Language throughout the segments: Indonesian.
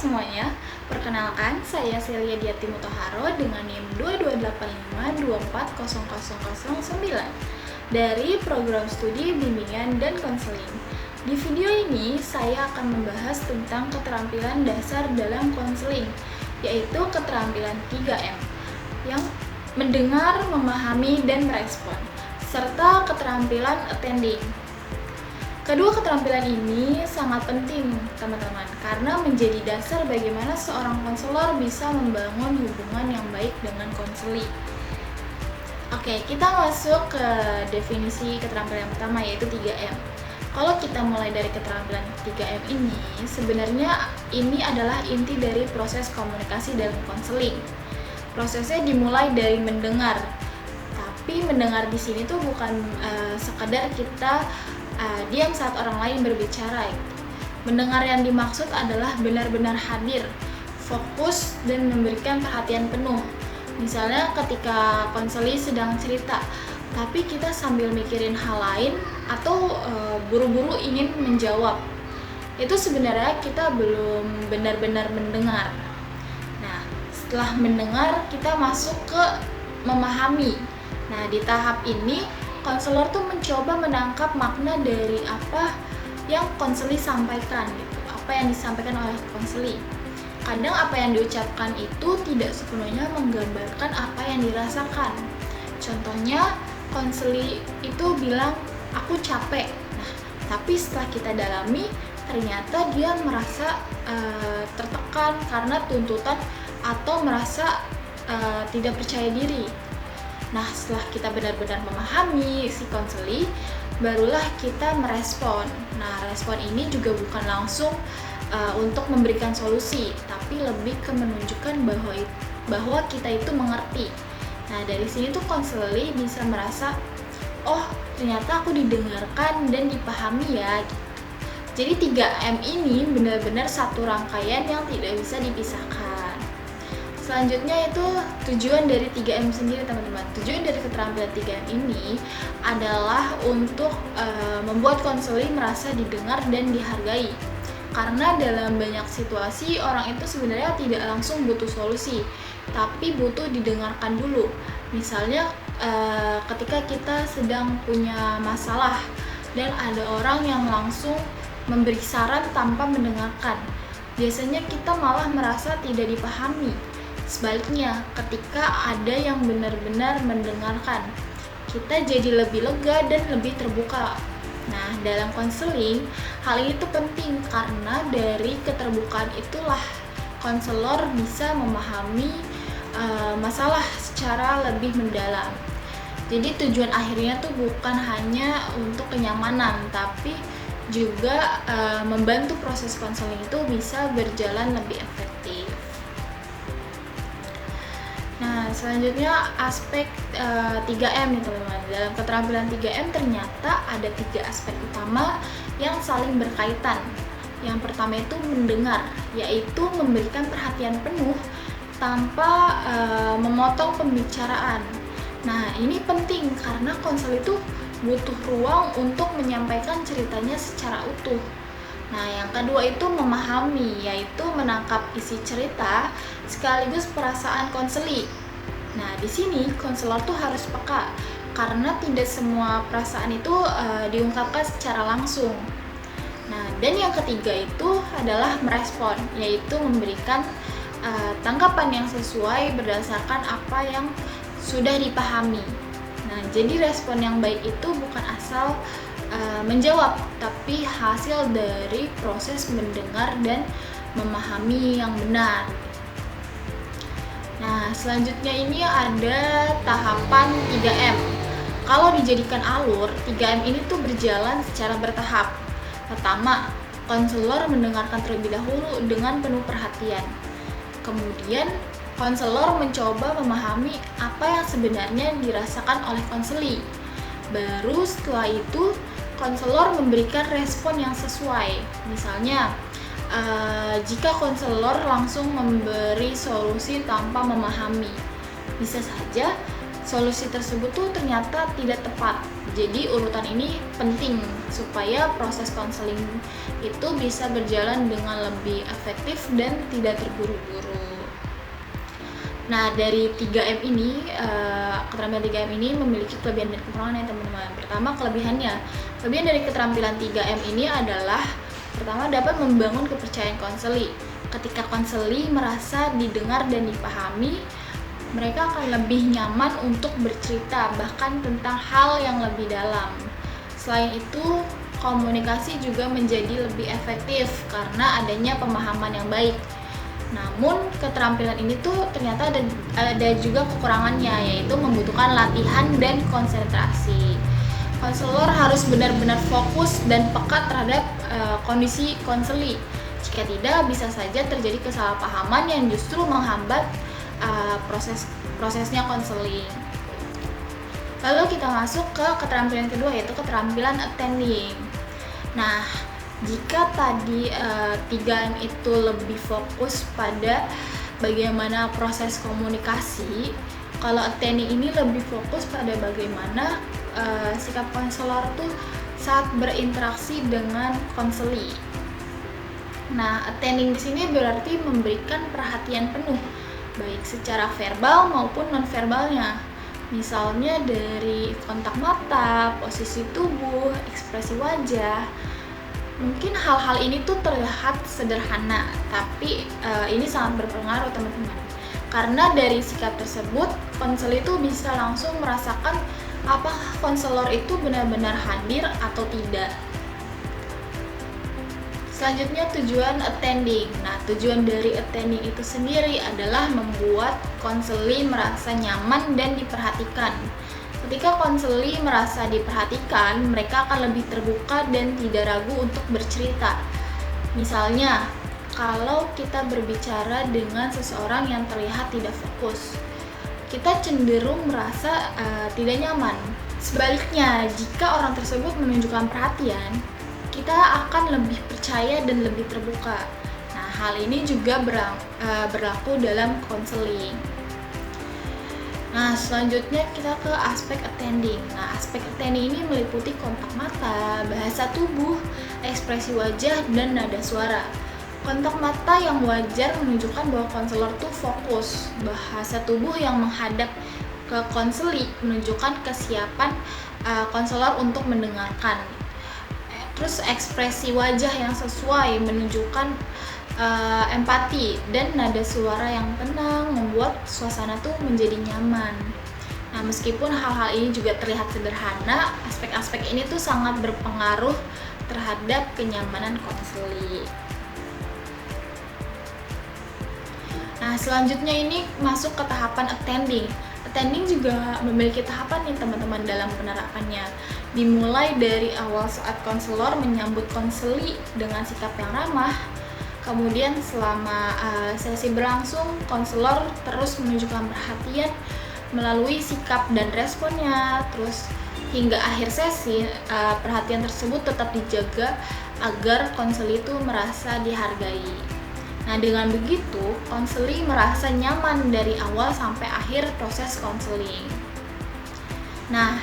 semuanya, perkenalkan saya Celia Diati Mutaharo dengan NIM 2285240009 dari Program Studi Bimbingan dan Konseling. Di video ini saya akan membahas tentang keterampilan dasar dalam konseling, yaitu keterampilan 3M, yang mendengar, memahami, dan merespon, serta keterampilan attending. Kedua keterampilan ini sangat penting, teman-teman, karena menjadi dasar bagaimana seorang konselor bisa membangun hubungan yang baik dengan konseli. Oke, kita masuk ke definisi keterampilan yang pertama, yaitu 3M. Kalau kita mulai dari keterampilan 3M ini, sebenarnya ini adalah inti dari proses komunikasi dalam konseling. Prosesnya dimulai dari mendengar, tapi mendengar di sini tuh bukan sekadar kita diam saat orang lain berbicara. Mendengar yang dimaksud adalah benar-benar hadir, fokus, dan memberikan perhatian penuh. Misalnya ketika konseli sedang cerita, tapi kita sambil mikirin hal lain atau buru-buru ingin menjawab, itu sebenarnya kita belum benar-benar mendengar. Nah, setelah mendengar, kita masuk ke memahami. Nah, di tahap ini konselor tuh mencoba menangkap makna dari apa yang konseli sampaikan, gitu. Apa yang disampaikan oleh konseli. Kadang apa yang diucapkan itu tidak sepenuhnya menggambarkan apa yang dirasakan. Contohnya, konseli itu bilang, aku capek. Nah, tapi setelah kita dalami, ternyata dia merasa tertekan karena tuntutan atau merasa tidak percaya diri. Nah, setelah kita benar-benar memahami si konseli, barulah kita merespon. Nah, respon ini juga bukan langsung untuk memberikan solusi, tapi lebih ke menunjukkan bahwa kita itu mengerti. Nah, dari sini tuh konseli bisa merasa, oh ternyata aku didengarkan dan dipahami ya. Jadi 3M ini benar-benar satu rangkaian yang tidak bisa dipisahkan. Selanjutnya itu tujuan dari 3M sendiri, teman-teman. Tujuan dari keterampilan 3M ini adalah untuk membuat konseli merasa didengar dan dihargai. Karena dalam banyak situasi orang itu sebenarnya tidak langsung butuh solusi, tapi butuh didengarkan dulu. Misalnya ketika kita sedang punya masalah dan ada orang yang langsung memberi saran tanpa mendengarkan, biasanya kita malah merasa tidak dipahami. Sebaliknya, ketika ada yang benar-benar mendengarkan, kita jadi lebih lega dan lebih terbuka. Nah, dalam konseling, hal ini tuh penting karena dari keterbukaan itulah konselor bisa memahami masalah secara lebih mendalam. Jadi tujuan akhirnya tuh bukan hanya untuk kenyamanan, tapi juga membantu proses konseling itu bisa berjalan lebih efektif. Nah, selanjutnya aspek 3M nih teman-teman. Dalam keterampilan 3M ternyata ada 3 aspek utama yang saling berkaitan. Yang pertama itu mendengar, yaitu memberikan perhatian penuh tanpa memotong pembicaraan. Nah, ini penting karena konsel itu butuh ruang untuk menyampaikan ceritanya secara utuh. Nah, yang kedua itu memahami, yaitu menangkap isi cerita sekaligus perasaan konseli. Nah, di sini konselor tuh harus peka karena tidak semua perasaan itu diungkapkan secara langsung. Nah, dan yang ketiga itu adalah merespon, yaitu memberikan tanggapan yang sesuai berdasarkan apa yang sudah dipahami. Nah, jadi respon yang baik itu bukan asal menjawab, tapi hasil dari proses mendengar dan memahami yang benar. Nah, selanjutnya ini ada tahapan 3M. Kalau dijadikan alur, 3M ini tuh berjalan secara bertahap. Pertama, konselor mendengarkan terlebih dahulu dengan penuh perhatian. Kemudian, konselor mencoba memahami apa yang sebenarnya dirasakan oleh konseli. Baru setelah itu, konselor memberikan respon yang sesuai. Misalnya, jika konselor langsung memberi solusi tanpa memahami, bisa saja solusi tersebut tuh ternyata tidak tepat. Jadi urutan ini penting supaya proses konseling itu bisa berjalan dengan lebih efektif dan tidak terburu-buru. Nah, dari 3M ini, keterampilan 3M ini memiliki kelebihan dan kekurangan ya teman-teman. Pertama, kelebihannya. Kelebihan dari keterampilan 3M ini adalah pertama, dapat membangun kepercayaan konseli. Ketika konseli merasa didengar dan dipahami, mereka akan lebih nyaman untuk bercerita bahkan tentang hal yang lebih dalam. Selain itu, komunikasi juga menjadi lebih efektif karena adanya pemahaman yang baik. Namun, keterampilan ini tuh ternyata ada juga kekurangannya, yaitu membutuhkan latihan dan konsentrasi. Konselor harus benar-benar fokus dan peka terhadap kondisi konseli. Jika tidak, bisa saja terjadi kesalahpahaman yang justru menghambat prosesnya konseling. Lalu kita masuk ke keterampilan kedua, yaitu keterampilan attending. Nah, jika tadi 3M itu lebih fokus pada bagaimana proses komunikasi, kalau attending ini lebih fokus pada bagaimana sikap konselor tuh saat berinteraksi dengan konseli. Nah, attending di sini berarti memberikan perhatian penuh baik secara verbal maupun non-verbalnya. Misalnya dari kontak mata, posisi tubuh, ekspresi wajah. Mungkin hal-hal ini tuh terlihat sederhana, tapi ini sangat berpengaruh teman-teman. Karena dari sikap tersebut, konseli itu bisa langsung merasakan apakah konselor itu benar-benar hadir atau tidak. Selanjutnya, tujuan attending. Nah, tujuan dari attending itu sendiri adalah membuat konseli merasa nyaman dan diperhatikan. Ketika konseli merasa diperhatikan, mereka akan lebih terbuka dan tidak ragu untuk bercerita. Misalnya, kalau kita berbicara dengan seseorang yang terlihat tidak fokus, kita cenderung merasa tidak nyaman. Sebaliknya, jika orang tersebut menunjukkan perhatian, kita akan lebih percaya dan lebih terbuka. Nah, hal ini juga berlaku dalam konseling. Nah, selanjutnya kita ke aspek attending. Nah, aspek attending ini meliputi kontak mata, bahasa tubuh, ekspresi wajah, dan nada suara. Kontak mata yang wajar menunjukkan bahwa konselor tuh fokus. Bahasa tubuh yang menghadap ke konseli menunjukkan kesiapan konselor untuk mendengarkan. Terus ekspresi wajah yang sesuai menunjukkan empati, dan nada suara yang tenang membuat suasana tuh menjadi nyaman. Nah, meskipun hal-hal ini juga terlihat sederhana, aspek-aspek ini tuh sangat berpengaruh terhadap kenyamanan konseli. Nah, selanjutnya ini masuk ke tahapan attending. Attending juga memiliki tahapan nih teman-teman dalam penerapannya. Dimulai dari awal saat konselor menyambut konseli dengan sikap yang ramah. Kemudian selama sesi berlangsung, konselor terus menunjukkan perhatian melalui sikap dan responnya. Terus hingga akhir sesi, perhatian tersebut tetap dijaga agar konseli itu merasa dihargai. Nah, dengan begitu, konseli merasa nyaman dari awal sampai akhir proses konseling. Nah,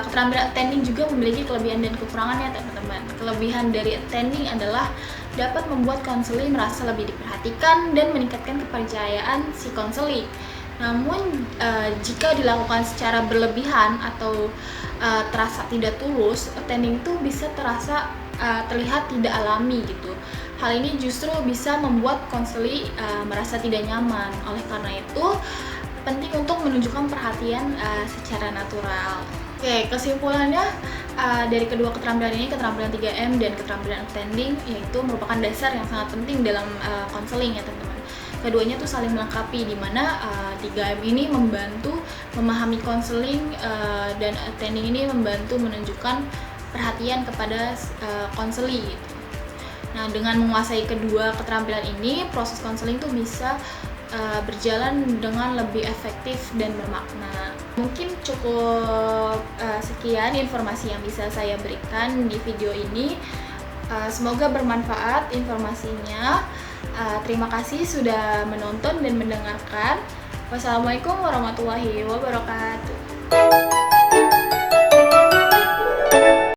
keterampilan attending juga memiliki kelebihan dan kekurangannya teman-teman. Kelebihan dari attending adalah dapat membuat konseli merasa lebih diperhatikan dan meningkatkan kepercayaan si konseli. Namun, jika dilakukan secara berlebihan atau terasa tidak tulus, attending itu bisa terlihat tidak alami gitu. Hal ini justru bisa membuat konseli merasa tidak nyaman. Oleh karena itu, penting untuk menunjukkan perhatian secara natural. Oke, kesimpulannya dari kedua keterampilan ini, keterampilan 3M dan keterampilan attending, yaitu merupakan dasar yang sangat penting dalam konseling ya teman-teman. Keduanya tuh saling melengkapi, di mana 3M ini membantu memahami konseling dan attending ini membantu menunjukkan perhatian kepada konseli gitu. Nah, dengan menguasai kedua keterampilan ini, proses konseling tuh bisa berjalan dengan lebih efektif dan bermakna. Mungkin cukup sekian informasi yang bisa saya berikan di video ini. Semoga bermanfaat informasinya. Terima kasih sudah menonton dan mendengarkan. Wassalamualaikum warahmatullahi wabarakatuh.